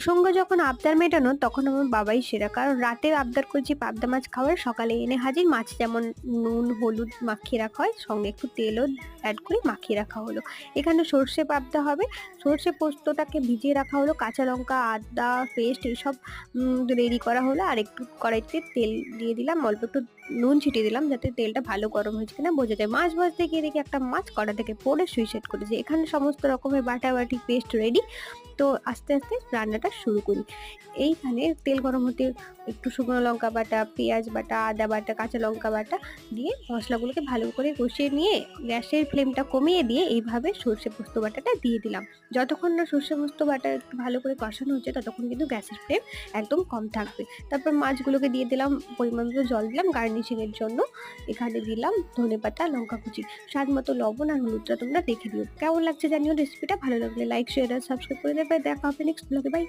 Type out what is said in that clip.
সঙ্গে যখন আবদার মেটানো তখন আমার বাবাই সেরা, কারণ রাতে আবদার করেছি পাবদা মাছ খাওয়ার, সকালে এনে হাজির মাছ, যেমন নুন হলুদ মাখিয়ে রাখা হয়, সঙ্গে একটু তেলও অ্যাড করে মাখিয়ে রাখা হলো। এখানে সর্ষে পাবদা হবে, সর্ষে পোস্তটাকে ভিজিয়ে রাখা হলো, কাঁচা লঙ্কা আদা পেস্ট এইসব রেডি করা হলো। আর একটু কড়াইতে তেল দিয়ে দিলাম, অল্প একটু নুন ছিটিয়ে দিলাম যাতে তেলটা ভালো গরম হয়েছে কিনা বোঝা যায়। মাছ ভাজতে গিয়ে দেখি একটা মাছ কড়া থেকে পড়ে সুইসাইড করেছে। এখানে সমস্ত রকমের বাটাবাটি পেস্ট রেডি। তো আস্তে আস্তে রান্নাটা শুরু করি। এইখানে তেল গরম হতে একটু শুকনো লঙ্কা বাটা, পেঁয়াজ বাটা, আদা বাটা, কাঁচা লঙ্কা বাটা দিয়ে মশলাগুলোকে ভালো করে কষিয়ে নিয়ে গ্যাসের ফ্লেমটা কমিয়ে দিয়ে এইভাবে সর্ষে পোস্ত বাটাটা দিয়ে দিলাম। যতক্ষণ না সর্ষে পোস্ত বাটা একটু ভালো করে কষানো হচ্ছে ততক্ষণ কিন্তু গ্যাসের ফ্লেম একদম কম থাকবে। তারপর মাছগুলোকে দিয়ে দিলাম, পরিমাণ মতো জল দিলাম গার্নিশিং এর জন্য। এখানে দিলাম ধনেপাতা, লঙ্কা কুচি, স্বাদ মতো লবণ আর হলুদটা তোমরা দেখে দিও। কেমন লাগছে জানিও রেসিপিটা। ভালো লাগলে লাইক শেয়ার আর সাবস্ক্রাইব করে দেবে। দেখা হবে নেক্সট ব্লগে। বাই।